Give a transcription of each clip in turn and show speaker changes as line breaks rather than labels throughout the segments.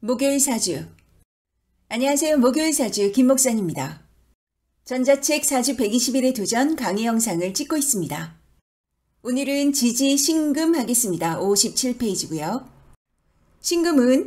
목요일 사주. 안녕하세요. 목요일 사주 김 목사입니다. 전자책 사주 120일의 도전 강의 영상을 찍고 있습니다. 오늘은 지지 신금 하겠습니다. 57페이지고요. 신금은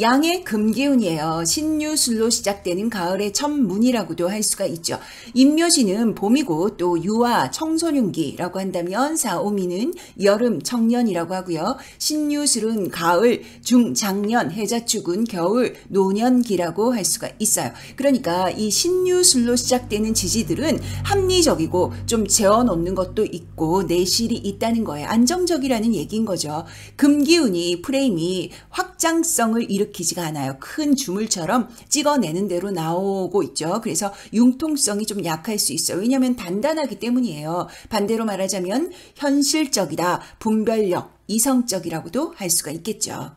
양의 금기운이에요. 신유술로 시작되는 가을의 첫 문이라고도 할 수가 있죠. 임묘시는 봄이고 또 유화 청소년기라고 한다면 사오미는 여름 청년이라고 하고요. 신유술은 가을, 중장년, 해자축은 겨울, 노년기라고 할 수가 있어요. 그러니까 이 신유술로 시작되는 지지들은 합리적이고 좀 재워놓는 것도 있고 내실이 있다는 거예요. 안정적이라는 얘기인 거죠. 금기운이 프레임이 확장성을 일으키지가 않아요. 큰 주물처럼 찍어내는 대로 나오고 있죠. 그래서 융통성이 좀 약할 수 있어요. 왜냐하면 단단하기 때문이에요. 반대로 말하자면 현실적이다, 분별력, 이성적이라고도 할 수가 있겠죠.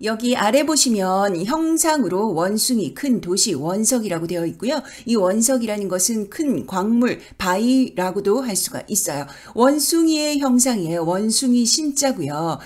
여기 아래 보시면 형상으로 원숭이, 큰 도시, 원석이라고 되어 있고요. 이 원석이라는 것은 큰 광물, 바위라고도 할 수가 있어요. 원숭이의 형상이에요. 원숭이 신자고요.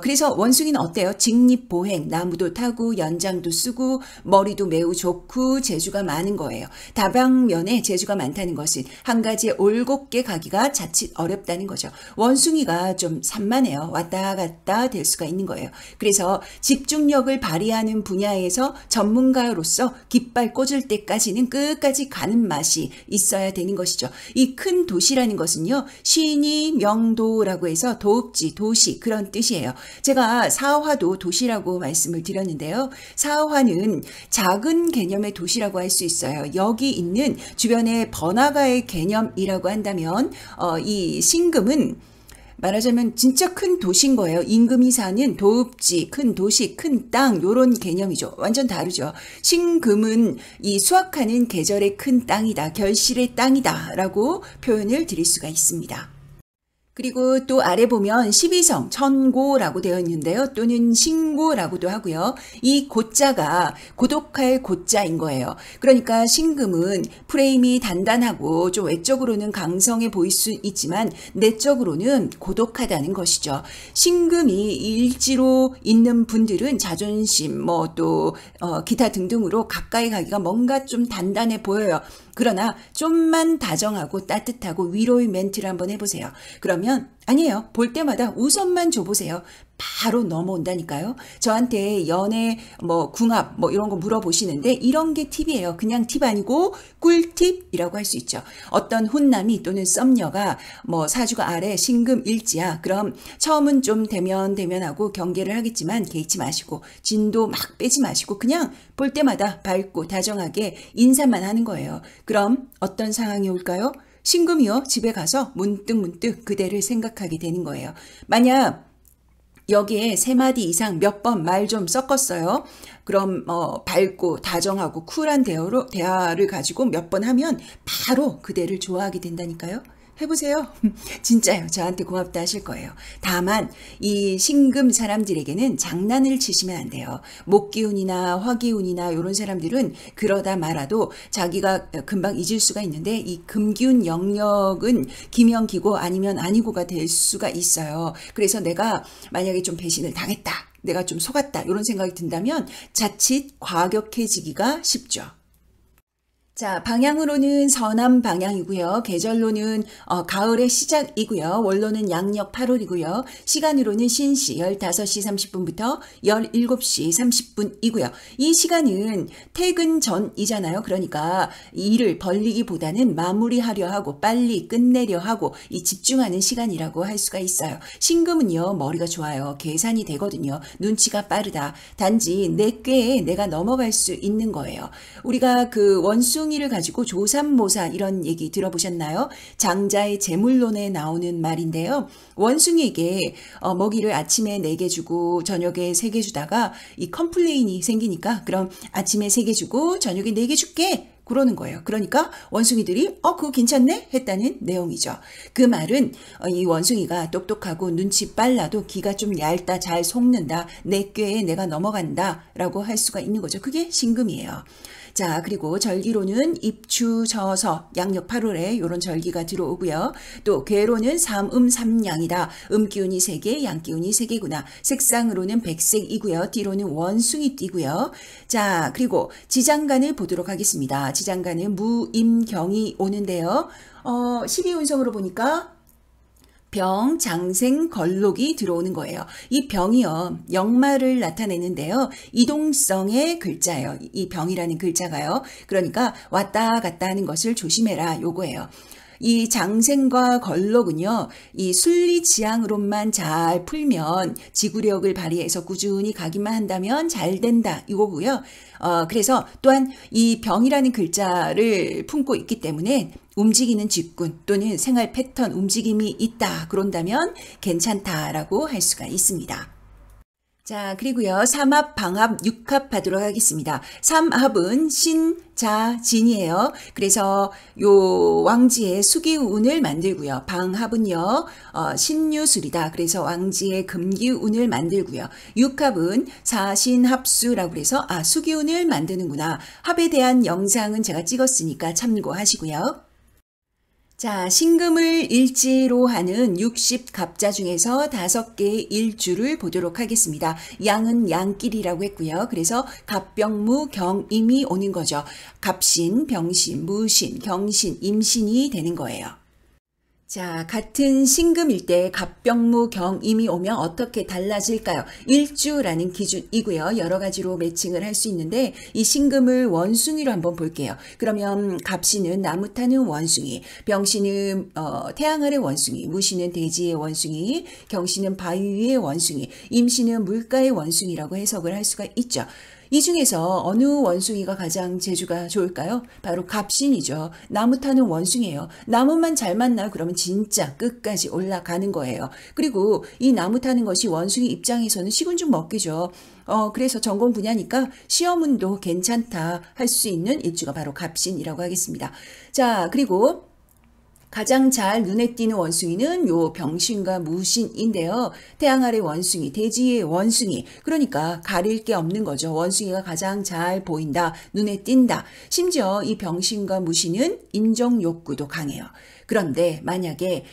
그래서 원숭이는 어때요? 직립보행, 나무도 타고 연장도 쓰고 머리도 매우 좋고 재주가 많은 거예요. 다방면에 재주가 많다는 것은 한 가지에 올곧게 가기가 자칫 어렵다는 거죠. 원숭이가 좀 산만해요. 왔다 갔다 될 수가 있는 거예요. 그래서 집중력을 발휘하는 분야에서 전문가로서 깃발 꽂을 때까지는 끝까지 가는 맛이 있어야 되는 것이죠. 이 큰 도시라는 것은요. 시니 명도라고 해서 도읍지, 도시 그런 뜻이에요. 제가 사화도 도시라고 말씀을 드렸는데요. 사화는 작은 개념의 도시라고 할 수 있어요. 여기 있는 주변의 번화가의 개념이라고 한다면 이 신금은 말하자면 진짜 큰 도시인 거예요. 임금이 사는 도읍지, 큰 도시, 큰 땅 이런 개념이죠. 완전 다르죠. 신금은 이 수확하는 계절의 큰 땅이다. 결실의 땅이다 라고 표현을 드릴 수가 있습니다. 그리고 또 아래 보면 12성, 천고라고 되어 있는데요. 또는 신고라고도 하고요. 이 고자가 고독할 고자인 거예요. 그러니까 신금은 프레임이 단단하고 좀 외적으로는 강성해 보일 수 있지만 내적으로는 고독하다는 것이죠. 신금이 일지로 있는 분들은 자존심, 뭐 또 기타 등등으로 가까이 가기가 뭔가 좀 단단해 보여요. 그러나 좀만 다정하고 따뜻하고 위로의 멘트를 한번 해보세요. 그러면 아니에요. 볼 때마다 우선만 줘보세요. 바로 넘어온다니까요. 저한테 연애, 궁합, 이런 거 물어보시는데 이런 게 팁이에요. 그냥 팁 아니고 꿀팁이라고 할 수 있죠. 어떤 훈남이 또는 썸녀가 사주가 아래 신금 일지야. 그럼 처음은 좀 대면하고 경계를 하겠지만 개의치 마시고 진도 막 빼지 마시고 그냥 볼 때마다 밝고 다정하게 인사만 하는 거예요. 그럼 어떤 상황이 올까요? 신금이요. 집에 가서 문득 그대를 생각하게 되는 거예요. 만약 여기에 3마디 이상 몇 번 말 좀 섞었어요. 그럼 밝고 다정하고 쿨한 대화를 가지고 몇 번 하면 바로 그대를 좋아하게 된다니까요. 해보세요. 진짜요. 저한테 고맙다 하실 거예요. 다만 이 신금 사람들에게는 장난을 치시면 안 돼요. 목기운이나 화기운이나 이런 사람들은 그러다 말아도 자기가 금방 잊을 수가 있는데 이 금기운 영역은 기명기고 아니면 아니고가 될 수가 있어요. 그래서 내가 만약에 좀 배신을 당했다. 내가 좀 속았다. 이런 생각이 든다면 자칫 과격해지기가 쉽죠. 자, 방향으로는 서남 방향이고요. 계절로는 가을의 시작이고요. 월로는 양력 8월이고요. 시간으로는 신시 15시 30분부터 17시 30분이고요. 이 시간은 퇴근 전이잖아요. 그러니까 일을 벌리기보다는 마무리하려 하고 빨리 끝내려 하고 이 집중하는 시간이라고 할 수가 있어요. 신금은요. 머리가 좋아요. 계산이 되거든요. 눈치가 빠르다. 단지 내 꾀에 내가 넘어갈 수 있는 거예요. 우리가 그 원숭이를 가지고 조삼모사 이런 얘기 들어보셨나요? 장자의 제물론에 나오는 말인데요. 원숭이에게 먹이를 아침에 4개 주고 저녁에 3개 주다가 이 컴플레인이 생기니까 그럼 아침에 3개 주고 저녁에 4개 줄게. 그러는 거예요. 그러니까 원숭이들이 그거 괜찮네? 했다는 내용이죠. 그 말은 이 원숭이가 똑똑하고 눈치 빨라도 기가 좀 얇다, 잘 속는다, 내 꾀에 내가 넘어간다 라고 할 수가 있는 거죠. 그게 신금이에요. 자, 그리고 절기로는 입추, 저서, 양력 8월에 이런 절기가 들어오고요. 또 괴로는 삼양이다. 음기운이 3개, 양기운이 3개구나. 색상으로는 백색이고요. 뒤로는 원숭이 띠고요. 자, 그리고 지장간을 보도록 하겠습니다. 지장간은 무임경이 오는데요. 12운성으로 보니까 병, 장생, 걸록이 들어오는 거예요. 이 병이요, 역마를 나타내는데요. 이동성의 글자예요. 이 병이라는 글자가요. 그러니까 왔다 갔다 하는 것을 조심해라 요거예요. 이 장생과 걸록은요, 이 순리지향으로만 잘 풀면 지구력을 발휘해서 꾸준히 가기만 한다면 잘 된다 이거고요. 그래서 또한 이 병이라는 글자를 품고 있기 때문에 움직이는 직군 또는 생활 패턴 움직임이 있다 그런다면 괜찮다라고 할 수가 있습니다. 자, 그리고요. 삼합, 방합, 육합 하도록 하겠습니다. 삼합은 신, 자, 진이에요. 그래서 요 왕지의 수기운을 만들고요. 방합은요. 신유술이다. 그래서 왕지의 금기운을 만들고요. 육합은 사신합수라고 그래서 수기운을 만드는구나. 합에 대한 영상은 제가 찍었으니까 참고하시고요. 자, 신금을 일지로 하는 60갑자 중에서 5개의 일주를 보도록 하겠습니다. 양은 양길이라고 했고요. 그래서 갑병무 경임이 오는 거죠. 갑신, 병신, 무신, 경신, 임신이 되는 거예요. 자, 같은 신금일 때 갑병무 경임이 오면 어떻게 달라질까요? 일주라는 기준이고요. 여러 가지로 매칭을 할 수 있는데 이 신금을 원숭이로 한번 볼게요. 그러면 갑신은 나무 타는 원숭이, 병신은 태양 아래 원숭이, 무신은 대지의 원숭이, 경신은 바위 위의 원숭이, 임신은 물가의 원숭이라고 해석을 할 수가 있죠. 이 중에서 어느 원숭이가 가장 재주가 좋을까요? 바로 갑신이죠. 나무 타는 원숭이에요. 나무만 잘 만나 그러면 진짜 끝까지 올라가는 거예요. 그리고 이 나무 타는 것이 원숭이 입장에서는 식은 죽 먹기죠. 그래서 전공 분야니까 시험운도 괜찮다 할 수 있는 일주가 바로 갑신이라고 하겠습니다. 자, 그리고 가장 잘 눈에 띄는 원숭이는 요 병신과 무신인데요. 태양 아래 원숭이, 대지의 원숭이. 그러니까 가릴 게 없는 거죠. 원숭이가 가장 잘 보인다, 눈에 띈다. 심지어 이 병신과 무신은 인정 욕구도 강해요. 그런데 만약에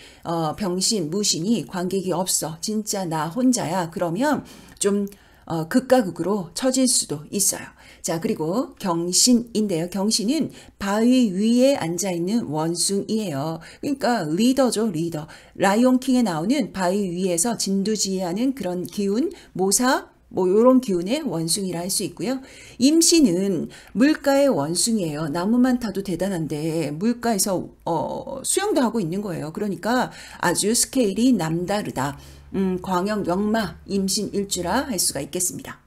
병신, 무신이 관객이 없어. 진짜 나 혼자야. 그러면 좀 극과 극으로 처질 수도 있어요. 자, 그리고 경신인데요. 경신은 바위 위에 앉아있는 원숭이에요. 그러니까 리더죠, 리더. 라이온킹에 나오는 바위 위에서 진두지휘하는 그런 기운, 모사, 요런 기운의 원숭이라 할 수 있고요. 임신은 물가의 원숭이에요. 나무만 타도 대단한데 물가에서 수영도 하고 있는 거예요. 그러니까 아주 스케일이 남다르다. 광역, 역마, 임신 일주라 할 수가 있겠습니다.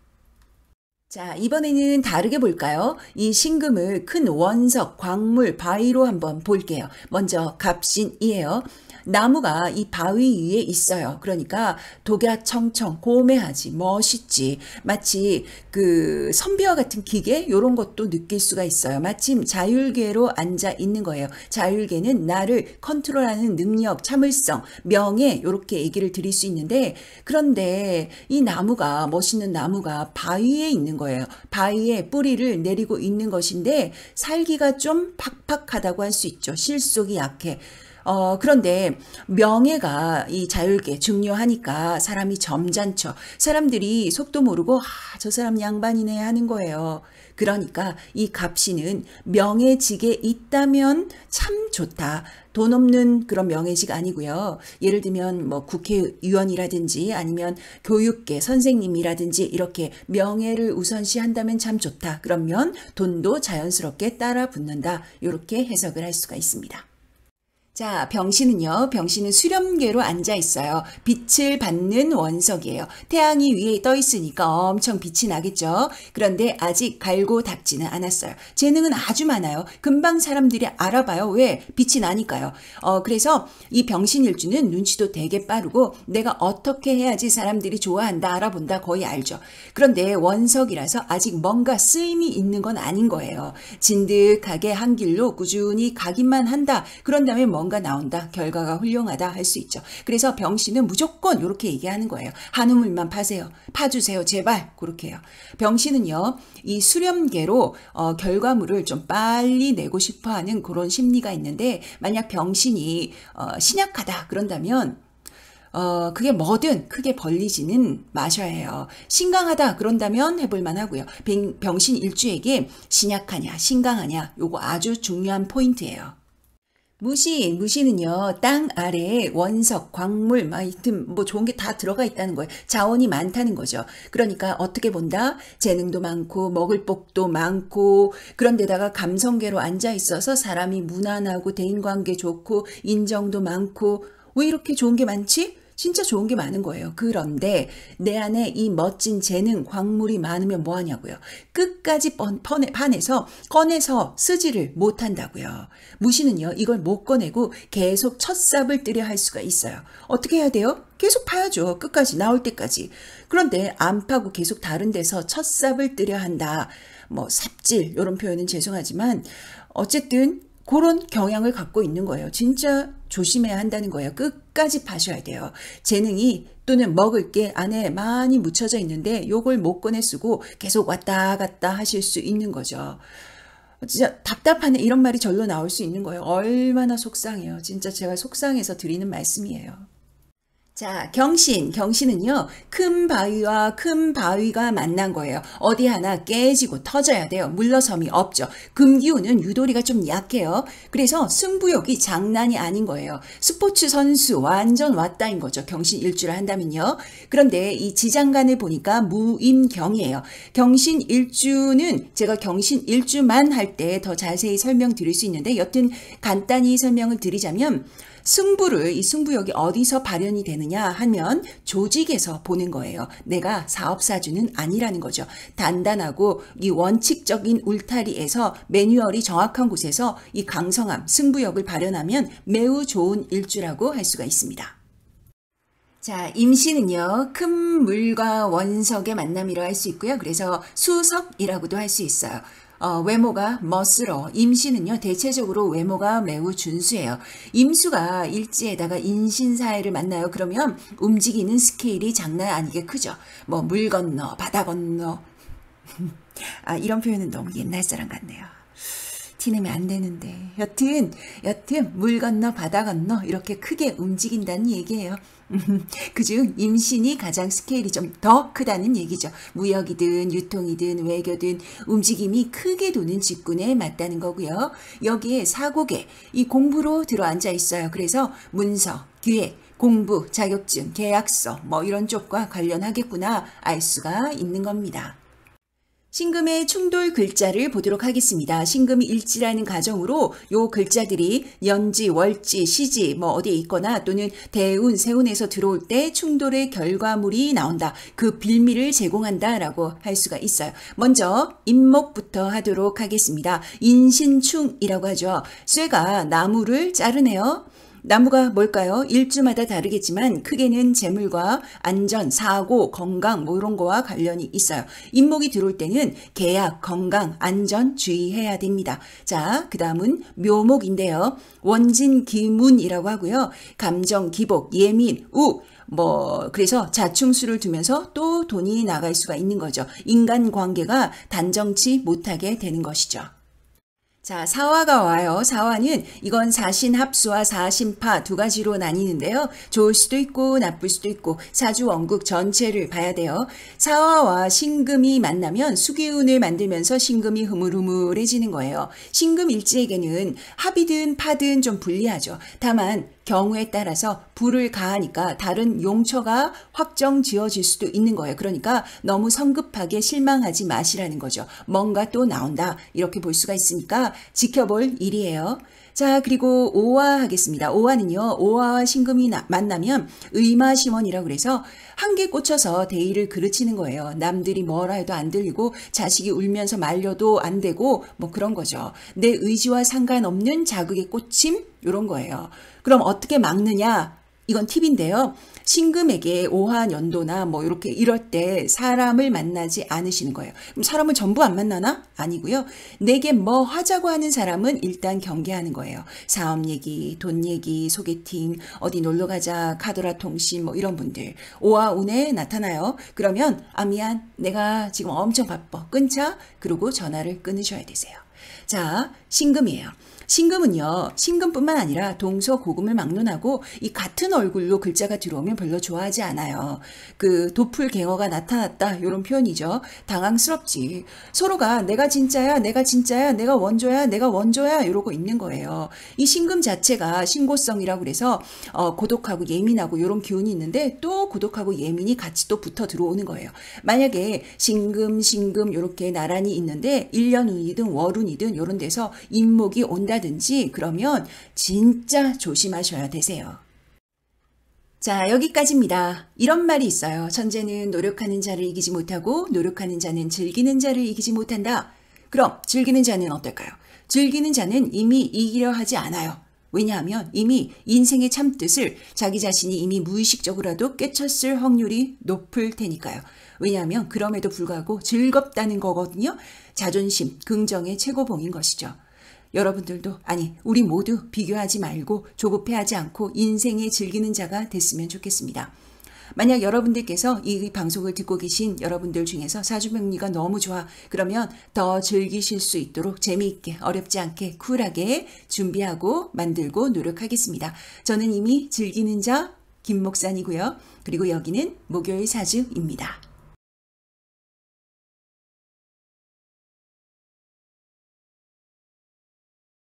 자, 이번에는 다르게 볼까요? 이 신금을 큰 원석, 광물, 바위로 한번 볼게요. 먼저 갑신이에요. 나무가 이 바위 위에 있어요. 그러니까 독야청청, 고매하지, 멋있지. 마치 그 선비와 같은 기계 이런 것도 느낄 수가 있어요. 마침 자율계로 앉아 있는 거예요. 자율계는 나를 컨트롤하는 능력, 참을성, 명예 이렇게 얘기를 드릴 수 있는데 그런데 이 나무가 멋있는 나무가 바위에 있는 거예요. 바위에 뿌리를 내리고 있는 것인데 살기가 좀 팍팍하다고 할 수 있죠. 실속이 약해. 그런데 명예가 이 자율계 중요하니까 사람이 점잖죠. 사람들이 속도 모르고 저 사람 양반이네 하는 거예요. 그러니까 이 갑신은 명예직에 있다면 참 좋다. 돈 없는 그런 명예직 아니고요. 예를 들면 뭐 국회의원이라든지 아니면 교육계 선생님이라든지 이렇게 명예를 우선시한다면 참 좋다. 그러면 돈도 자연스럽게 따라 붙는다. 이렇게 해석을 할 수가 있습니다. 자, 병신은요. 병신은 수렴계로 앉아 있어요. 빛을 받는 원석이에요. 태양이 위에 떠 있으니까 엄청 빛이 나겠죠. 그런데 아직 갈고 닦지는 않았어요. 재능은 아주 많아요. 금방 사람들이 알아봐요. 왜? 빛이 나니까요. 그래서 이 병신일주는 눈치도 되게 빠르고 내가 어떻게 해야지 사람들이 좋아한다, 알아본다 거의 알죠. 그런데 원석이라서 아직 뭔가 쓰임이 있는 건 아닌 거예요. 진득하게 한 길로 꾸준히 가기만 한다. 그런 다음에 뭔가 나온다. 결과가 훌륭하다 할 수 있죠. 그래서 병신은 무조건 이렇게 얘기하는 거예요. 한우물만 파세요. 파주세요. 제발. 그렇게 해요. 병신은요. 이 수렴계로 결과물을 좀 빨리 내고 싶어하는 그런 심리가 있는데 만약 병신이 신약하다 그런다면 그게 뭐든 크게 벌리지는 마셔야 해요. 신강하다 그런다면 해볼만 하고요. 병신 일주에게 신약하냐 신강하냐 요거 아주 중요한 포인트예요. 무신은요, 땅 아래에 원석, 광물, 하여튼 뭐 좋은 게 다 들어가 있다는 거예요. 자원이 많다는 거죠. 그러니까 어떻게 본다? 재능도 많고, 먹을 복도 많고, 그런데다가 감성계로 앉아 있어서 사람이 무난하고, 대인관계 좋고, 인정도 많고, 왜 이렇게 좋은 게 많지? 진짜 좋은 게 많은 거예요. 그런데 내 안에 이 멋진 재능, 광물이 많으면 뭐 하냐고요. 끝까지 파내서 꺼내서 쓰지를 못한다고요. 무신은요. 이걸 못 꺼내고 계속 첫삽을 뜨려 할 수가 있어요. 어떻게 해야 돼요? 계속 파야죠. 끝까지 나올 때까지. 그런데 안 파고 계속 다른 데서 첫삽을 뜨려 한다. 뭐 삽질 이런 표현은 죄송하지만 어쨌든 그런 경향을 갖고 있는 거예요. 진짜 조심해야 한다는 거예요. 끝까지 파셔야 돼요. 재능이 또는 먹을 게 안에 많이 묻혀져 있는데 요걸 못 꺼내 쓰고 계속 왔다 갔다 하실 수 있는 거죠. 진짜 답답하네 이런 말이 절로 나올 수 있는 거예요. 얼마나 속상해요. 진짜 제가 속상해서 드리는 말씀이에요. 자, 경신은요, 큰 바위와 큰 바위가 만난 거예요. 어디 하나 깨지고 터져야 돼요. 물러섬이 없죠. 금기운은 유도리가 좀 약해요. 그래서 승부욕이 장난이 아닌 거예요. 스포츠 선수 완전 왔다인 거죠. 경신 일주를 한다면요. 그런데 이 지장간을 보니까 무임경이에요. 경신 일주는 제가 경신 일주만 할 때 더 자세히 설명드릴 수 있는데 여튼 간단히 설명을 드리자면 이 승부욕이 어디서 발현이 되느냐 하면 조직에서 보는 거예요. 내가 사업사주는 아니라는 거죠. 단단하고 이 원칙적인 울타리에서 매뉴얼이 정확한 곳에서 이 강성함, 승부욕을 발현하면 매우 좋은 일주라고 할 수가 있습니다. 자, 임신은요, 큰 물과 원석의 만남이라 할 수 있고요. 그래서 수석이라고도 할 수 있어요. 외모가 멋스러워. 임신은요, 대체적으로 외모가 매우 준수해요. 임수가 일지에다가 인신사회를 만나요. 그러면 움직이는 스케일이 장난 아니게 크죠. 뭐, 물 건너, 바다 건너. 이런 표현은 너무 옛날 사람 같네요. 티내면 안 되는데. 여튼, 물 건너, 바다 건너, 이렇게 크게 움직인다는 얘기예요. 그중 임신이 가장 스케일이 좀 더 크다는 얘기죠. 무역이든 유통이든 외교든 움직임이 크게 도는 직군에 맞다는 거고요. 여기에 사고계, 이 공부로 들어앉아 있어요. 그래서 문서, 기획, 공부, 자격증, 계약서 뭐 이런 쪽과 관련하겠구나 알 수가 있는 겁니다. 신금의 충돌 글자를 보도록 하겠습니다. 신금이 일지라는 가정으로 요 글자들이 연지, 월지, 시지 뭐 어디에 있거나 또는 대운, 세운에서 들어올 때 충돌의 결과물이 나온다. 그 빌미를 제공한다라고 할 수가 있어요. 먼저 임목부터 하도록 하겠습니다. 인신충이라고 하죠. 쇠가 나무를 자르네요. 나무가 뭘까요? 일주마다 다르겠지만 크게는 재물과 안전, 사고, 건강 뭐 이런 거와 관련이 있어요. 임목이 들어올 때는 계약, 건강, 안전 주의해야 됩니다. 자, 그 다음은 묘목인데요. 원진기문이라고 하고요. 감정, 기복, 예민, 그래서 자충수를 두면서 또 돈이 나갈 수가 있는 거죠. 인간관계가 단정치 못하게 되는 것이죠. 자, 사화가 와요. 사화는 이건 사신합수와 사신파 두 가지로 나뉘는데요. 좋을 수도 있고 나쁠 수도 있고 사주원국 전체를 봐야 돼요. 사화와 신금이 만나면 수기운을 만들면서 신금이 흐물흐물해지는 거예요. 신금일지에게는 합이든 파든 좀 불리하죠. 다만 경우에 따라서 불을 가하니까 다른 용처가 확정 지어질 수도 있는 거예요. 그러니까 너무 성급하게 실망하지 마시라는 거죠. 뭔가 또 나온다 이렇게 볼 수가 있으니까 지켜볼 일이에요. 자, 그리고 오화 하겠습니다. 오화는요, 오화와 신금이 만나면 의마심원이라고 그래서 한개 꽂혀서 대의를 그르치는 거예요. 남들이 뭐라 해도 안 들리고 자식이 울면서 말려도 안 되고 뭐 그런 거죠. 내 의지와 상관없는 자극에 꽂힘 이런 거예요. 그럼 어떻게 막느냐? 이건 팁인데요. 신금에게 오화 연도나 뭐 이렇게 이럴 때 사람을 만나지 않으시는 거예요. 그럼 사람을 전부 안 만나나? 아니고요. 내게 뭐 하자고 하는 사람은 일단 경계하는 거예요. 사업 얘기, 돈 얘기, 소개팅, 어디 놀러 가자, 카더라 통신 뭐 이런 분들. 오화 운에 나타나요. 그러면 미안. 내가 지금 엄청 바빠. 끊자. 그러고 전화를 끊으셔야 되세요. 자, 신금이에요. 신금은요, 신금뿐만 아니라 동서고금을 막론하고 이 같은 얼굴로 글자가 들어오면 별로 좋아하지 않아요. 그 도플갱어가 나타났다 이런 표현이죠. 당황스럽지. 서로가 내가 진짜야, 내가 진짜야, 내가 원조야, 내가 원조야 이러고 있는 거예요. 이 신금 자체가 신고성이라고 그래서 고독하고 예민하고 이런 기운이 있는데 또 고독하고 예민이 같이 또 붙어 들어오는 거예요. 만약에 신금 이렇게 나란히 있는데 1년운이든 월운이든 이런 데서 인목이 온다 든지 그러면 진짜 조심하셔야 되세요. 자, 여기까지입니다. 이런 말이 있어요. 천재는 노력하는 자를 이기지 못하고 노력하는 자는 즐기는 자를 이기지 못한다. 그럼 즐기는 자는 어떨까요? 즐기는 자는 이미 이기려 하지 않아요. 왜냐하면 이미 인생의 참뜻을 자기 자신이 이미 무의식적으로라도 꿰쳤을 확률이 높을 테니까요. 왜냐하면 그럼에도 불구하고 즐겁다는 거거든요. 자존심, 긍정의 최고봉인 것이죠. 여러분들도 우리 모두 비교하지 말고 조급해하지 않고 인생에 즐기는 자가 됐으면 좋겠습니다. 만약 여러분들께서 이 방송을 듣고 계신 여러분들 중에서 사주명리가 너무 좋아 그러면 더 즐기실 수 있도록 재미있게 어렵지 않게 쿨하게 준비하고 만들고 노력하겠습니다. 저는 이미 즐기는 자 김목산이고요. 그리고 여기는 목요일 사주입니다.